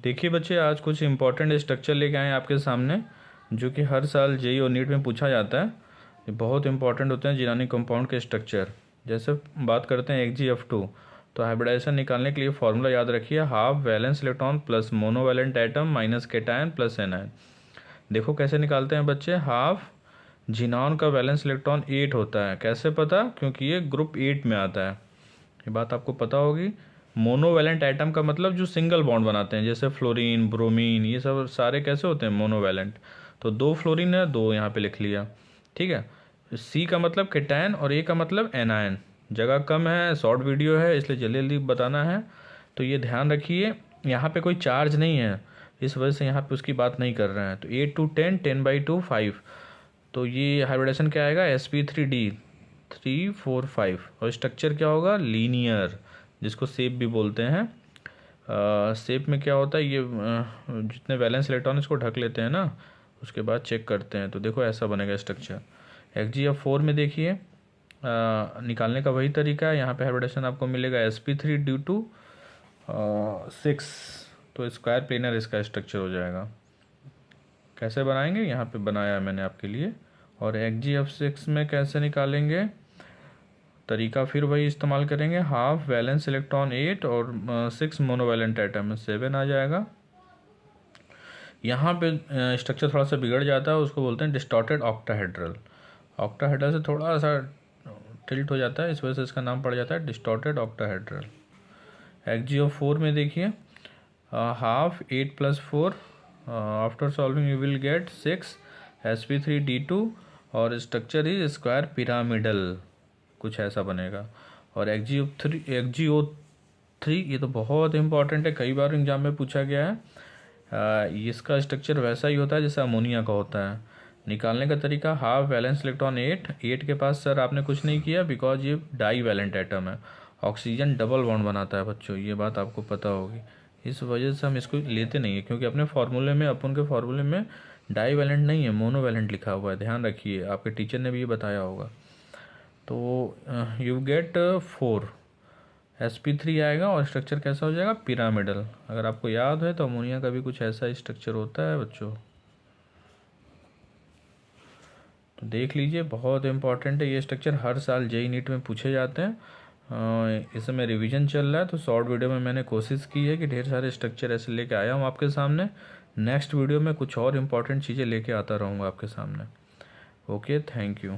देखिए बच्चे, आज कुछ इंपॉर्टेंट स्ट्रक्चर लेके आए हैं आपके सामने, जो कि हर साल जेईई और नीट में पूछा जाता है। ये बहुत इंपॉर्टेंट होते हैं जिनॉनिक कंपाउंड के स्ट्रक्चर। जैसे बात करते हैं XgF2, तो हाइब्रिडाइजेशन निकालने के लिए फॉर्मूला याद रखिए, half valence electron plus monovalent atom minus cation plus anion. देखो कैसे निकालते हैं बच्चे, हाफ जिनॉन का वैलेंस इलेक्ट्रॉन 8 होता है। कैसे पता? क्योंकि ये ग्रुप 8 में आता है, ये बात आपको पता होगी। मोनोवैलेंट एटम का मतलब जो सिंगल बॉन्ड बनाते हैं, जैसे फ्लोरीन, ब्रोमीन, ये सब सारे कैसे होते हैं? मोनोवैलेंट। तो 2 फ्लोरीन है, 2 यहाँ पे लिख लिया, ठीक है। सी का मतलब केटायन और ए का मतलब एनायन। जगह कम है, शॉर्ट वीडियो है, इसलिए जल्दी जल्दी बताना है, तो ये ध्यान रखिए। यहाँ पे कोई चार्ज नहीं है, इस वजह से यहाँ पे उसकी बात नहीं कर रहे हैं। तो 8 to 10, 10/2, 5। तो ये हाइब्रिडेशन क्या आएगा? sp3d 3, 4, 5। और स्ट्रक्चर क्या होगा? लीनियर, जिसको शेप भी बोलते हैं। शेप में क्या होता है, ये जितने वैलेंस इलेक्ट्रॉन इसको ढक लेते हैं ना, उसके बाद चेक करते हैं। तो देखो ऐसा बनेगा स्ट्रक्चर। XgF4 में देखिए, निकालने का वही तरीका है। यहाँ पे हाइब्रिडेशन आपको मिलेगा sp3d2 6। तो स्क्वायर प्लेनर इसका स्ट्रक्चर हो जाएगा। कैसे बनाएंगे, यहाँ पे बनाया है मैंने आपके लिए। और XgF6 में कैसे निकालेंगे, तरीका फिर वही इस्तेमाल करेंगे, हाफ वैलेंस इलेक्ट्रॉन 8 और 6 मोनोवैलेंट एटम में 7 आ जाएगा। यहाँ पे स्ट्रक्चर थोड़ा सा बिगड़ जाता है, उसको बोलते हैं डिस्टॉर्टेड ऑक्टाहेड्रल। ऑक्टाहेड्रल से थोड़ा सा टिल्ट हो जाता है, इस वजह से इसका नाम पड़ जाता है डिस्टॉर्टेड ऑक्टाहेड्रल। XgF4 में देखिए, half 8 + 4, after solving you will get 6 sp3d2 और स्ट्रक्चर इज स्क्वायर पिरामिडल, कुछ ऐसा बनेगा। और XgO3 ये तो बहुत इंपॉर्टेंट है, कई बार एग्जाम में पूछा गया है। इसका स्ट्रक्चर वैसा ही होता है जैसा अमोनिया का होता है। निकालने का तरीका, हाफ वैलेंस इलेक्ट्रॉन 8 के पास सर आपने कुछ नहीं किया, बिकॉज ये डाई वैलेंट एटम है। ऑक्सीजन डबल बॉन्ड बनाता है बच्चों, ये बात आपको पता होगी। इस वजह से हम इसको लेते नहीं है, क्योंकि अपने फार्मूले में, अपन के फार्मूले में डाई वैलेंट नहीं है, मोनोवैलेंट लिखा हुआ है। ध्यान रखिए, आपके टीचर ने भी ये बताया होगा। तो यू गेट 4 sp3 आएगा और स्ट्रक्चर कैसा हो जाएगा? पिरामिडल। अगर आपको याद है तो अमोनिया का भी कुछ ऐसा स्ट्रक्चर होता है बच्चों, तो देख लीजिए, बहुत इंपॉर्टेंट है ये स्ट्रक्चर। हर साल जेईई नीट में पूछे जाते हैं। इस समय रिवीजन चल रहा है, तो शॉर्ट वीडियो में मैंने कोशिश की है कि ढेर सारे स्ट्रक्चर ऐसे लेके आया हूँ आपके सामने। नेक्स्ट वीडियो में कुछ और इम्पॉर्टेंट चीज़ें लेके आता रहूँगा आपके सामने। Okay, thank you.